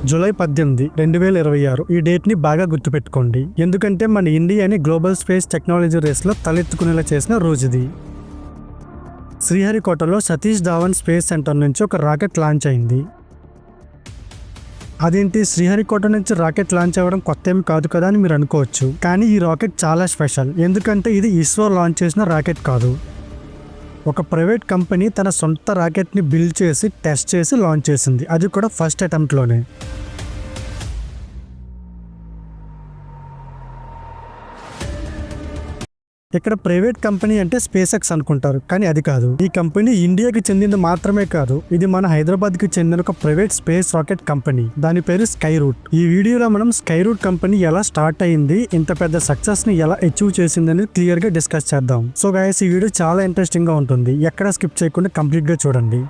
July 18, 2026 ఈ date ని బాగా గుర్తుపెట్టుకోండి. ఎందుకంటే మన ఇండియాని గ్లోబల్ స్పేస్ టెక్నాలజీ రేస్ లో తలెత్తుకునేలా చేసిన రోజుది. శ్రీహరికోటలో సతీష్ ధావన్ స్పేస్ సెంటర్ నుంచి ఒక రాకెట్ లాంచ్ అయింది. అదేంటి శ్రీహరికోట నుంచి రాకెట్ లాంచ్ అవ్వడం కొత్త ఏమి కాదు కదా అని మీరు అనుకోవచ్చు. కానీ ఈ రాకెట్ చాలా స్పెషల్. ఎందుకంటే ఇది ఇస్రో లాంచ్ చేసిన రాకెట్ కాదు. ఒక ప్రైవేట్ కంపెనీ తన సొంత రాకెట్ని బిల్డ్ చేసి టెస్ట్ చేసి లాంచ్ చేసింది. అది కూడా ఫస్ట్ అటెంప్ట్లోనే. ఇక్కడ ప్రైవేట్ కంపెనీ అంటే స్పేస్ ఎక్స్ అనుకుంటారు, కానీ అది కాదు. ఈ కంపెనీ ఇండియాకి చెందింది మాత్రమే కాదు, ఇది మన హైదరాబాద్ కి చెందిన ఒక ప్రైవేట్ స్పేస్ రాకెట్ కంపెనీ. దాని పేరు స్కైరూట్. ఈ వీడియోలో మనం స్కైరూట్ కంపెనీ ఎలా స్టార్ట్ అయింది, ఇంత పెద్ద సక్సెస్ ని ఎలా అచీవ్ చేసిందని క్లియర్ గా డిస్కస్ చేద్దాం. సో గైస్, ఈ వీడియో చాలా ఇంట్రెస్టింగ్ గా ఉంటుంది. ఎక్కడ స్కిప్ చేయకుండా కంప్లీట్ గా చూడండి.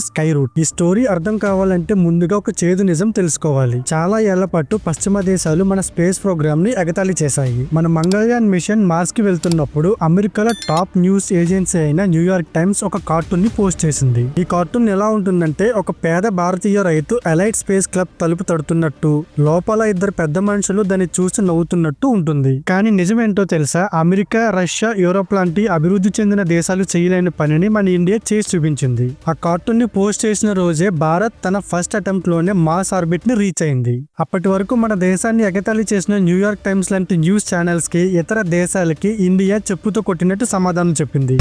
స్కైరూట్. ఈ స్టోరీ అర్థం కావాలంటే ముందుగా ఒక చేదు నిజం తెలుసుకోవాలి. చాలా ఏళ్ల పాటు పశ్చిమ దేశాలు మన స్పేస్ ప్రోగ్రామ్ ని ఎగతాళి చేశాయి. మన మంగళయాన్ మిషన్ మార్స్ కి వెళ్తున్నప్పుడు అమెరికాలో టాప్ న్యూస్ ఏజెన్సీ అయిన న్యూయార్క్ టైమ్స్ ఒక కార్టూన్ ని పోస్ట్ చేసింది. ఈ కార్టూన్ ఎలా ఉంటుందంటే, ఒక పేద భారతీయ రైతు ఎలైట్ స్పేస్ క్లబ్ తలుపు తడుతున్నట్టు, లోపల ఇద్దరు పెద్ద మనుషులు దాన్ని చూసి నవ్వుతున్నట్టు ఉంటుంది. కానీ నిజమేంటో తెలుసా? అమెరికా, రష్యా, యూరోప్ లాంటి అభివృద్ధి చెందిన దేశాలు చేయలేని పనిని మన ఇండియా చేసి చూపించింది. ఆ కార్టూన్ ని పోస్ట్ చేసిన రోజే భారత్ తన ఫస్ట్ అటెంప్ట్ లోనే మార్స్ ఆర్బిట్ ని రీచ్ అయింది. అప్పటి వరకు మన దేశాన్ని ఎగతాళి చేసిన న్యూయార్క్ టైమ్స్ లాంటి న్యూస్ ఛానల్స్ కి, ఇతర దేశాలకి ఇండియా చెప్పుతో కొట్టినట్టు సమాధానం చెప్పింది.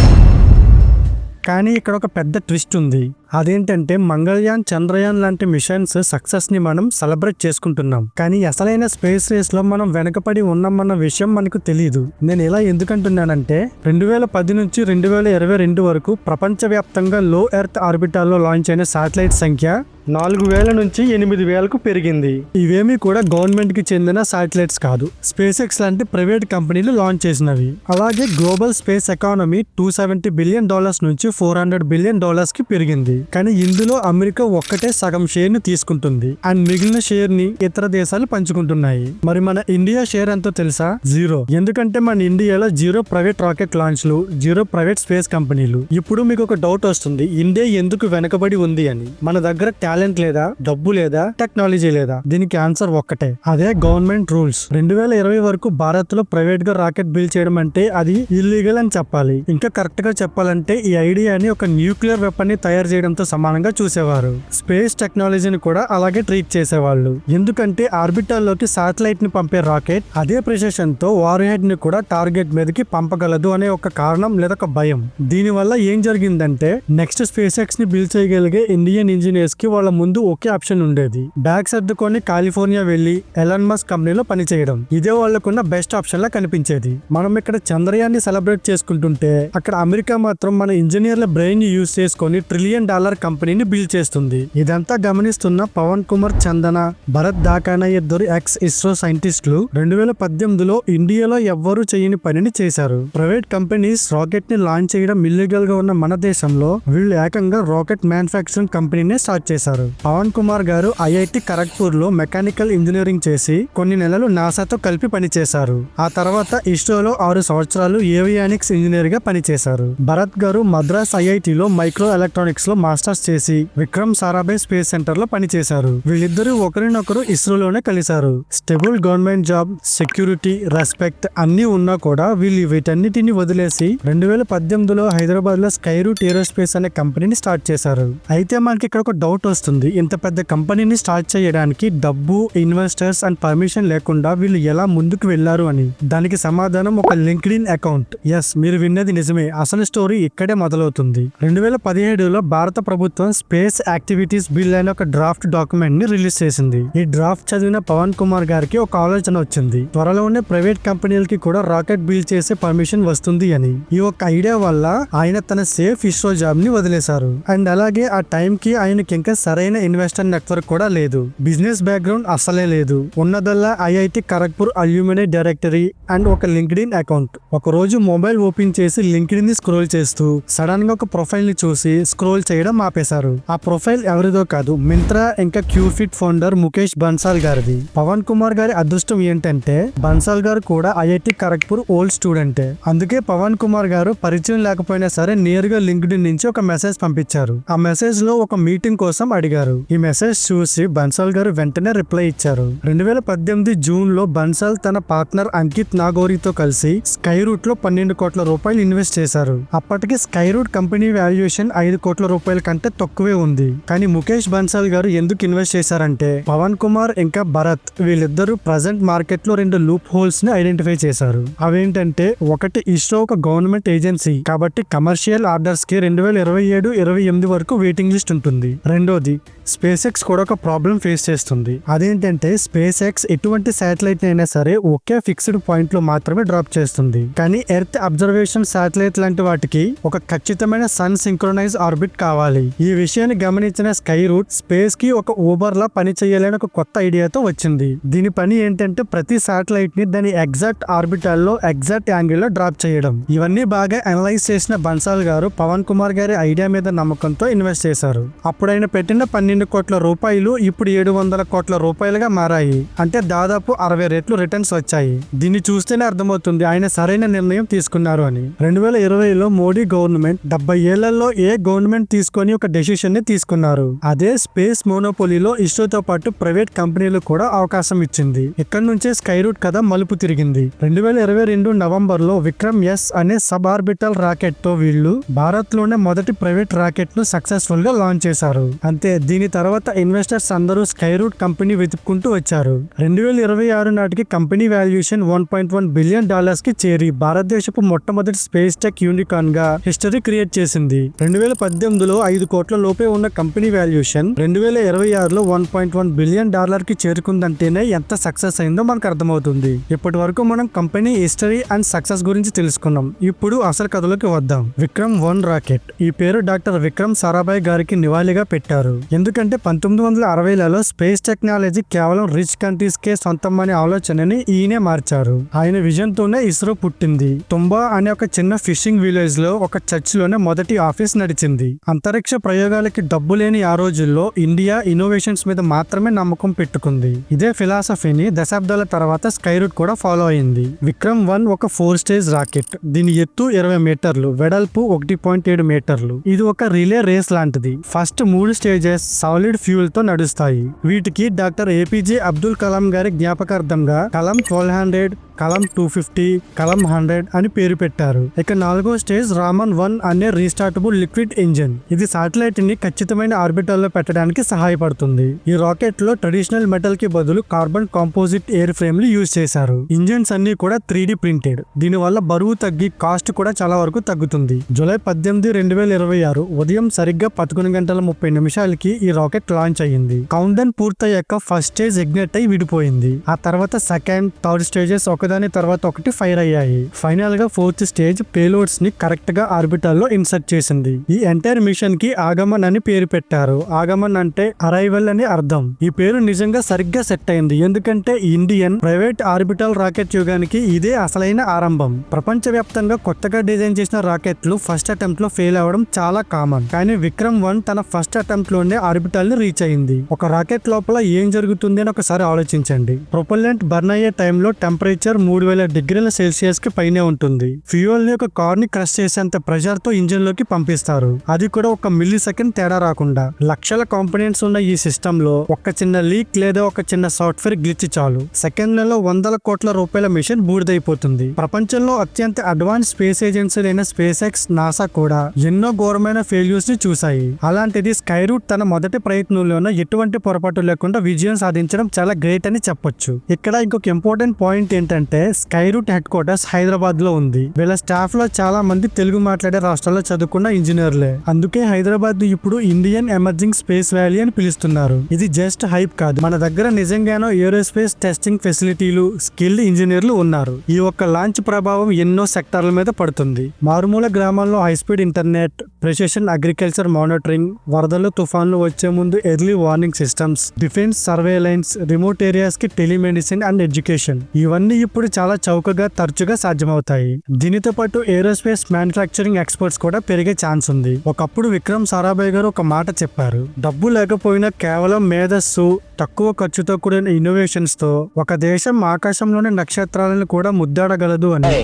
కానీ ఇక్కడ ఒక పెద్ద ట్విస్ట్ ఉంది. అదేంటంటే, మంగళయాన్, చంద్రయాన్ లాంటి మిషన్స్ సక్సెస్ ని మనం సెలబ్రేట్ చేసుకుంటున్నాం. కానీ అసలైన స్పేస్ రేస్ లో మనం వెనకపడి ఉన్నామన్న విషయం మనకు తెలియదు. నేను ఇలా ఎందుకంటున్నానంటే, 2010 నుంచి 2022 వరకు ప్రపంచవ్యాప్తంగా లో ఎర్త్ ఆర్బిటాల్లో లాంచ్ అయిన శాటిలైట్ సంఖ్య 4000 నుంచి 8000కు పెరిగింది. ఇవేమీ కూడా గవర్నమెంట్ కి చెందిన శాటిలైట్స్ కాదు, స్పేస్ ఎక్స్ లాంటి ప్రైవేట్ కంపెనీలు లాంచ్ చేసినవి. అలాగే గ్లోబల్ స్పేస్ ఎకానమీ $270 బిలియన్ నుంచి $400 బిలియన్ కి పెరిగింది. కానీ ఇందులో అమెరికా ఒక్కటే సగం షేర్ ని తీసుకుంటుంది, అండ్ మిగిలిన షేర్ ని ఇతర దేశాలు పంచుకుంటున్నాయి. మరి మన ఇండియా షేర్ ఎంతో తెలుసా? 0. ఎందుకంటే మన ఇండియాలో 0 ప్రైవేట్ రాకెట్ లాంచ్లు, 0 ప్రైవేట్ స్పేస్ కంపెనీలు. ఇప్పుడు మీకు ఒక డౌట్ వస్తుంది, ఇండియా ఎందుకు వెనకబడి ఉంది అని. మన దగ్గర టాలెంట్ లేదా, డబ్బు లేదా, టెక్నాలజీ లేదా? దీనికి ఆన్సర్ ఒక్కటే, అదే గవర్నమెంట్ రూల్స్. 2020 వరకు భారత్ లో ప్రైవేట్ గా రాకెట్ బిల్డ్ చేయడం అంటే అది ఇల్లీగల్ అని చెప్పాలి. ఇంకా కరెక్ట్ గా చెప్పాలంటే ఈ ఐడియాని ఒక న్యూక్లియర్ వెపన్ ని తయారు చేయడంతో సమానంగా చూసేవారు. స్పేస్ టెక్నాలజీని కూడా అలాగే ట్రీట్ చేసేవాళ్ళు. ఎందుకంటే ఆర్బిటాల్లోకి శాటిలైట్ ని పంపే రాకెట్ అదే ప్రెసిషన్ తో వార్ హెడ్ ని కూడా టార్గెట్ మీదకి పంపగలదు అనే ఒక కారణం లేదా ఒక భయం. దీని వల్ల ఏం జరిగిందంటే, నెక్స్ట్ స్పేస్ ఎక్స్ ని బిల్డ్ చేయగలిగే ఇండియన్ ఇంజనీర్స్ కి వాళ్ళ ముందు ఒకే ఆప్షన్ ఉండేది, బ్యాగ్ సర్దుకొని కాలిఫోర్నియా వెళ్లి ఎలాన్ మస్క్ కంపెనీలో పనిచేయడం. ఇదే వాళ్ళకున్న బెస్ట్ ఆప్షన్ లా కనిపించేది. మనం ఇక్కడ చంద్రయాన్ని సెలబ్రేట్ చేసుకుంటుంటే, అక్కడ అమెరికా మాత్రం మన ఇంజనీర్ల బ్రెయిన్ ని యూజ్ చేసుకొని $1 ట్రిలియన్ కంపెనీని బిల్డ్ చేస్తుంది. ఇదంతా గమనిస్తున్న పవన్ కుమార్ చందన, భరత్ దాకానా ఇద్దరు ఎక్స్ ఇస్రో సైంటిస్టులు 2018లో ఇండియాలో ఎవ్వరూ చేయని పనిని చేశారు. ప్రైవేట్ కంపెనీస్ రాకెట్ ని లాంచ్ చేయడం ఇల్లీగల్ గా ఉన్న మన దేశంలో వీళ్ళు ఏకంగా రాకెట్ మ్యానుఫ్యాక్చరింగ్ కంపెనీనే స్టార్ట్ చేశారు. పవన్ కుమార్ గారు ఐఐటి ఖరగ్పూర్ లో మెకానికల్ ఇంజనీరింగ్ చేసి కొన్ని నెలలు నాసాతో కలిపి పనిచేశారు. ఆ తర్వాత ఇస్రోలో 6 సంవత్సరాలు ఏవియానిక్స్ ఇంజనీర్ గా పనిచేశారు. భరత్ గారు మద్రాస్ ఐఐటిలో మైక్రో ఎలక్ట్రానిక్స్ లో మాస్టర్స్ చేసి విక్రమ్ సారాభాయ్ స్పేస్ సెంటర్ లో పనిచేశారు. వీళ్ళిద్దరూ ఒకరినొకరు ఇస్రోలోనే కలిశారు. Stable government job, security, respect అన్ని ఉన్నా కూడా వీళ్ళు వీటన్నిటిని వదిలేసి 2018లో హైదరాబాద్ లో స్కైరూట్ ఏరోస్పేస్ అనే కంపెనీని స్టార్ట్ చేశారు. అయితే మనకి ఇక్కడ ఒక డౌట్ వస్తుంది, ఇంత పెద్ద కంపెనీని స్టార్ట్ చేయడానికి డబ్బు, ఇన్వెస్టర్స్ అండ్ పర్మిషన్ లేకుండా వీళ్ళు ఎలా ముందుకు వెళ్లారు అని. దానికి సమాధానం ఒక లింక్డ్ఇన్ అకౌంట్. ఎస్, మీరు విన్నది నిజమే. అసలు స్టోరీ ఇక్కడే మొదలవుతుంది. 2017లో భారత ప్రభుత్వం స్పేస్ యాక్టివిటీస్ బిల్ అనే ఒక డ్రాఫ్ట్ డాక్యుమెంట్ ని రిలీజ్ చేసింది. ఈ డ్రాఫ్ట్ చదివిన పవన్ కుమార్ గారికి ఒక ఆలోచన వచ్చింది, త్వరలోనే ప్రైవేట్ కంపెనీలకి కూడా రాకెట్ బిల్డ్ చేసే పర్మిషన్ వస్తుంది అని. ఈ ఒక ఐడియా వల్ల ఆయన తన సేఫ్ ఇస్రో జాబ్ ని వదిలేశారు. అండ్ అలాగే ఆ టైం కి ఆయనకి ఇంకా సరైన ఇన్వెస్టర్ నెట్వర్క్ కూడా లేదు, బిజినెస్ బ్యాక్గ్రౌండ్ అసలే లేదు. ఉన్నదల్లా IIT Kharagpur alumni directory and ఒక లింక్డ్ఇన్ అకౌంట్. ఒక రోజు మొబైల్ ఓపెన్ చేసి లింక్డ్ఇన్ ని స్క్రోల్ చేస్తూ సడన్ గా ఒక ప్రొఫైల్ ని చూసి స్క్రోల్ చేయడం ఆపేశారు. ఆ ప్రొఫైల్ ఎవరిదో కాదు, మింత్రా ఇంకా క్యూఫిట్ ఫౌండర్ ముఖేష్ బన్సాల్ గారిది. పవన్ కుమార్ గారి అదృష్టం ఏంటంటే బన్సాల్ గారు కూడా ఐఐటి ఖరగ్పూర్ ఓల్డ్ స్టూడెంటే. అందుకే పవన్ కుమార్ గారు పరిచయం లేకపోయినా సరే నేరుగా లింక్డ్ఇన్ నుంచి ఒక మెసేజ్ పంపించారు. ఆ మెసేజ్ లో ఒక మీటింగ్ కోసం అడిగారు. ఈ మెసేజ్ చూసి బన్సాల్ గారు వెంటనే రిప్లై ఇచ్చారు. 2018 జూన్ లో బన్సాల్ తన పార్ట్నర్ అంకిత్ నాగోరీతో కలిసి స్కై రూట్ లో 12 కోట్ల రూపాయలు ఇన్వెస్ట్ చేశారు. అప్పటికి స్కై రూట్ కంపెనీ వాల్యుయేషన్ 5 కోట్ల రూపాయల కంటే తక్కువే ఉంది. కానీ ముఖేష్ బన్సాల్ గారు ఎందుకు ఇన్వెస్ట్ చేశారంటే పవన్ కుమార్ ఇంకా భరత్ వీళ్ళిద్దరూ ప్రజెంట్ మార్కెట్ లో 2 లూప్ హోల్స్ ని ఐడెంటిఫై చేశారు. అవేంటంటే ఒకటి, ఇస్రో ఒక గవర్నమెంట్ ఏజెన్సీ కాబట్టి కమర్షియల్ ఆర్డర్స్ కి 2027-28 వరకు వెయిటింగ్ లిస్ట్ ఉంటుంది. రెండోది, స్పేస్ ఎక్స్ కూడా ఒక ప్రాబ్లం ఫేస్ చేస్తుంది. అదేంటంటే స్పేస్ ఎక్స్ ఎటువంటి శాటిలైట్ అయినా సరే ఒకే ఫిక్స్డ్ పాయింట్ లో మాత్రమే డ్రాప్ చేస్తుంది. కానీ ఎర్త్ అబ్జర్వేషన్ శాటిలైట్ లాంటి వాటికి ఒక ఖచ్చితమైన సన్ సింక్రోనైజ్ ఆర్బిట్ కావాలి. ఈ విషయాన్ని గమనించిన స్కై రూట్ స్పేస్ కి ఒక ఊబర్ లా పని చేయాలని ఒక కొత్త ఐడియాతో వచ్చింది. దీని పని ఏంటంటే ప్రతి శాటిలైట్ ని దాని ఎగ్జాక్ట్ ఆర్బిటాల్ లో ఎగ్జాక్ట్ యాంగిల్ లో డ్రాప్ చేయడం. ఇవన్నీ బాగా అనలైజ్ చేసిన బన్సాల్ గారు పవన్ కుమార్ గారి ఐడియా మీద నమ్మకంతో ఇన్వెస్ట్ చేశారు. అప్పుడు ఆయన పెట్టిన 12 కోట్ల రూపాయలు ఇప్పుడు 700 కోట్ల రూపాయలుగా మారాయి. అంటే దాదాపు 60 రెట్లు రిటర్న్స్ వచ్చాయి. దీన్ని చూస్తేనే అర్థమవుతుంది ఆయన సరైన నిర్ణయం తీసుకున్నారు అని. 2020లో మోడీ గవర్నమెంట్ 70 ఏళ్లలో ఏ గవర్నమెంట్ తీసుకొని ఒక డెసిషన్ ని తీసుకున్నారు. అదే స్పేస్ మోనోపోలీలో ఇస్రోతో పాటు ప్రైవేట్ కంపెనీలు కూడా అవకాశం ఇచ్చింది. ఇక్కడ నుంచే స్కై రూట్ కథ మలుపు తిరిగింది. 2022 నవంబర్ లో విక్రమ్ ఎస్ అనే సబ్ ఆర్బిటల్ రాకెట్ తో వీళ్ళు భారత్ లోనే మొదటి ప్రైవేట్ రాకెట్ ను సక్సెస్ఫుల్ గా లాంచ్ చేశారు. అంతే, దీని తర్వాత ఇన్వెస్టర్స్ అందరూ స్కై రూట్ కంపెనీ వెతుక్కుంటూ వచ్చారు. 2026 నాటికి కంపెనీ వాల్యుయేషన్ $1.1 బిలియన్ కి చేరి భారతదేశపు మొట్టమొదటి స్పేస్ టెక్ యూనికార్న్ గా హిస్టరీ క్రియేట్ చేసింది. 2018లో 5 కోట్ల లోపే ఉన్న కంపెనీ వాల్యుయేషన్ 2026లో $1.1 బిలియన్ కి చేరుకుందంటేనే ఎంత సక్సెస్ అయిందో మనకు అర్థమవుతుంది. ఇప్పటి వరకు మనం కంపెనీ హిస్టరీ అండ్ సక్సెస్ గురించి తెలుసుకున్నాం. ఇప్పుడు అసలు కథలోకి వద్దాం. విక్రమ్-1 రాకెట్ ఈ పేరు డాక్టర్ విక్రమ్ సారాభాయ్ గారికి నివాళిగా పెట్టారు. ఎందుకంటే 1960లలో స్పేస్ టెక్నాలజీ కేవలం రిచ్ కంట్రీస్ కే సొంతం అనే ఆలోచనని ఈయనే మార్చారు. ఆయన విజన్ తోనే ఇస్రో పుట్టింది. తుంబా అనే ఒక చిన్న ఫిషింగ్ విలేజ్ లో ఒక చర్చ్ లోనే మొదటి ఆఫీస్ నడిచింది. అంతరిక్ష ప్రయోగాలకి డబ్బు లేని ఆ రోజుల్లో ఇండియా ఇన్నోవేషన్స్ మీద మాత్రమే నమ్మకం పెట్టుకుంది. ఇదే ఫిలాసఫీని దశాబ్దాల తర్వాత స్కై రూట్ కూడా ఫాలో అయింది. విక్రమ్-1 ఒక 4 స్టేజ్ రాకెట్. దీని ఎత్తు 20 మీటర్లు, వెడల్పు 1.7 మీటర్లు. ఇది ఒక రిలే రేస్ లాంటిది. ఫస్ట్ 3 స్టేజెస్ సాలిడ్ ఫ్యూయల్ తో నడుస్తాయి. వీటికి డాక్టర్ ఏపీజే అబ్దుల్ కలాం గారి జ్ఞాపకార్థంగా కలాం 1200, కలాం 250, కలాం 100 అని పేరు పెట్టారు. ఇక 4వ స్టేజ్ రామన్-1 అనే రీస్టార్టబుల్ లిక్విడ్ ఇంజిన్. ఇది సాటిలైట్ ని ఖచ్చితమైన ఆర్బిటల్ లో పెట్టడానికి సహాయపడుతుంది. ఈ రాకెట్ లో ట్రెడిషనల్ మెటల్ కి బదులు కార్బన్ కాంపోజిట్ ఎయిర్ ఫ్రేమ్ లు యూజ్ చేశారు. ఇంజిన్స్ అన్ని కూడా 3D ప్రింటెడ్. దీని వల్ల బరువు తగ్గి కాస్ట్ కూడా చాలా వరకు తగ్గుతుంది. జూలై 18, 2026 ఉదయం సరిగ్గా 11:30 ఈ రాకెట్ లాంచ్ అయ్యింది. కౌంట్ డౌన్ పూర్తయ్యాక ఫస్ట్ స్టేజ్ ఇగ్నైట్ అయి విడిపోయింది. ఆ తర్వాత సెకండ్, థర్డ్ స్టేజెస్ ఒకదాని తర్వాత ఒకటి ఫైర్ అయ్యాయి. ఫైనల్ గా 4th స్టేజ్ పేలోడ్స్ ని కరెక్ట్ గా ఆర్బిటల్ లో ఇన్సర్ట్ చేసింది. ఈ ఎంటైర్ మిషన్ కి ఆగమన్ అని పేరు పెట్టారు. ఆగమన్ అంటే అరైవల్ అని అర్థం. ఈ పేరు నిజంగా సరిగ్గా సెట్ అయింది. ఎందుకంటే ఇండియన్ ప్రైవేట్ ఆర్బిటల్ రాకెట్ యుగానికి ఇదే అసలైన ఆరంభం. ప్రపంచవ్యాప్తంగా కొత్తగా డిజైన్ చేసిన రాకెట్లు ఫస్ట్ అటెంప్ట్ లో ఫెయిల్ అవ్వడం చాలా కామన్. కానీ విక్రమ్-1 తన ఫస్ట్ అటెంప్ట్ లోనే ఆర్బిటల్ ని రీచ్ అయింది. ఒక రాకెట్ లోపల ఏం జరుగుతుంది అని ఒకసారి ఆలోచించండి. ప్రొపల్లెంట్ బర్న్ అయ్యే టైంలో టెంపరేచర్ 3000 డిగ్రీల సెల్సియస్ కి పైనే ఉంటుంది. ఫ్యూయల్ ని ఒక కార్ ని క్రష్ చేసేంత ప్రెషర్ తో ఇంజిన్ లోకి పంపిస్తారు. అది కూడా 1 మిల్లీ సెకండ్ తేడా రాకుండా. లక్షల కాంపోనెంట్స్ ఉన్న ఈ సిస్టమ్ లో ఒక చిన్న లీక్ లేదా ఒక చిన్న సాఫ్ట్వేర్ గ్లిచ్ చాలు సెకండ్లలో 100 కోట్ల రూపాయల మిషన్ బూడిదైపోతుంది. ప్రపంచంలో అత్యంత అడ్వాన్స్ స్పేస్ ఏజెన్సీలైన స్పేస్ ఎక్స్, నాసా కూడా ఎన్నో ఘోరమైన ఫెయిల్యూర్స్ ని చూశాయి. అలాంటిది స్కై రూట్ తన మొదటి ప్రయత్నంలోనే ఎటువంటి పొరపాటు లేకుండా విజయం సాధించడం చాలా గ్రేట్ అని చెప్పొచ్చు. ఇక్కడ ఇంకొక ఇంపార్టెంట్ పాయింట్ ఏంటంటే Skyroot headquarters Hyderabad లో ఉంది. వీళ్ళ స్టాఫ్ లో చాలా మంది తెలుగు మాట్లాడే రాష్ట్రాల్లో చదువుకున్న ఇంజనీర్లే. అందుకే హైదరాబాద్ ఇప్పుడు ఇండియన్ ఎమర్జింగ్ స్పేస్ వ్యాలీ అని పిలుస్తున్నారు. ఇది జస్ట్ హైప్ కాదు, మన దగ్గర నిజంగానో ఏరోస్పేస్ టెస్టింగ్ ఫెసిలిటీలు, స్కిల్డ్ ఇంజనీర్లు ఉన్నారు. ఈ ఒక్క లాంచ్ ప్రభావం ఎన్నో సెక్టార్ల మీద పడుతుంది. మారుమూల గ్రామాల్లో high speed internet, precision agriculture monitoring, వరదలు తుఫాన్లు వచ్చే ముందు early warning systems, defence surveillance, remote areas కి టెలిమెడిసిన్ అండ్ ఎడ్యుకేషన్, ఇవన్నీ ఇప్పుడు చాలా చౌకగా తరచుగా సాధ్యమవుతాయి. దీనితో పాటు ఏరోస్పేస్ మ్యానుఫ్యాక్చరింగ్ ఎక్స్పర్ట్స్ కూడా పెరిగే ఛాన్స్ ఉంది. ఒకప్పుడు విక్రమ్ సారాభాయ్ గారు ఒక మాట చెప్పారు, డబ్బు లేకపోయినా కేవలం మేధస్సు, తక్కువ ఖర్చుతో కూడిన ఇన్నోవేషన్స్ తో ఒక దేశం ఆకాశంలోని నక్షత్రాలను కూడా ముద్దాడగలదు అని.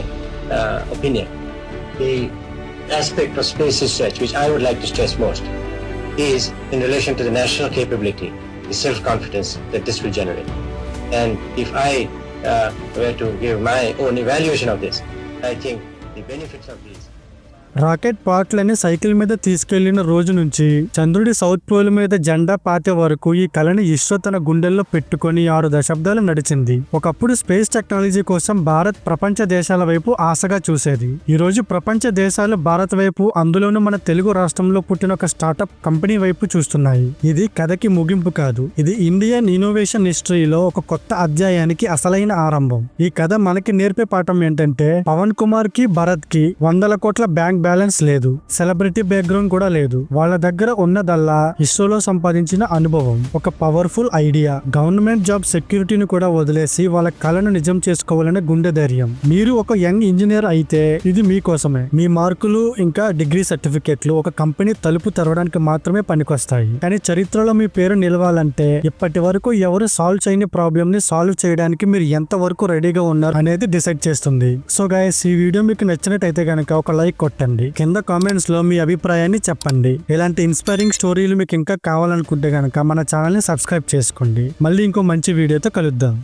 Opinion. The aspect of space research which I would like to stress most is in relation to the national capability, the self-confidence that this will generate. And if I were to give my own evaluation of this, I think the benefits of these. Rocket పార్ట్లని cycle మీద తీసుకెళ్లిన రోజు నుంచి చంద్రుడి south pole మీద జెండా పాతే వరకు ఈ కళని ఇస్రో తన గుండెల్లో పెట్టుకొని 6 దశాబ్దాలు నడిచింది. ఒకప్పుడు స్పేస్ టెక్నాలజీ కోసం భారత్ ప్రపంచ దేశాల వైపు ఆశగా చూసేది. ఈ రోజు ప్రపంచ దేశాలు భారత్ వైపు, అందులోనూ మన తెలుగు రాష్ట్రంలో పుట్టిన ఒక స్టార్టప్ కంపెనీ వైపు చూస్తున్నాయి. ఇది కథకి ముగింపు కాదు, ఇది ఇండియన్ ఇన్నోవేషన్ హిస్టరీలో ఒక కొత్త అధ్యాయానికి అసలైన ఆరంభం. ఈ కథ మనకి నేర్పే పాఠం ఏంటంటే, పవన్ కుమార్ కి, భరత్ కి 100 కోట్ల బ్యాంక్ బ్యాలెన్స్ లేదు, సెలబ్రిటీ బ్యాక్గ్రౌండ్ కూడా లేదు. వాళ్ళ దగ్గర ఉన్నదల్లా ఇస్రోలో సంపాదించిన అనుభవం, ఒక పవర్ఫుల్ ఐడియా, గవర్నమెంట్ జాబ్ సెక్యూరిటీని కూడా వదిలేసి వాళ్ళ కళను నిజం చేసుకోవాలనే గుండె ధైర్యం. మీరు ఒక యంగ్ ఇంజనీర్ అయితే ఇది మీకోసమే. మీ మార్కులు ఇంకా డిగ్రీ సర్టిఫికెట్లు ఒక కంపెనీ తలుపు తెరవడానికి మాత్రమే పనికొస్తాయి. కానీ చరిత్రలో మీ పేరు నిలవాలంటే ఇప్పటి వరకు ఎవరు సాల్వ్ చేయని ప్రాబ్లమ్ ని సాల్వ్ చేయడానికి మీరు ఎంత వరకు రెడీగా ఉన్నారు అనేది డిసైడ్ చేస్తుంది. సో గైస్, ఈ వీడియో మీకు నచ్చినట్టయితే కనుక ఒక లైక్ కొట్టండి. కింద కామెంట్స్ లో మీ అభిప్రాయాన్ని చెప్పండి. ఇలాంటి ఇన్స్పైరింగ్ స్టోరీలు మీకు ఇంకా కావాలనుకుంటే గనక మన ఛానల్ ని సబ్స్క్రైబ్ చేసుకోండి. మళ్ళీ ఇంకో మంచి వీడియోతో కలుద్దాం.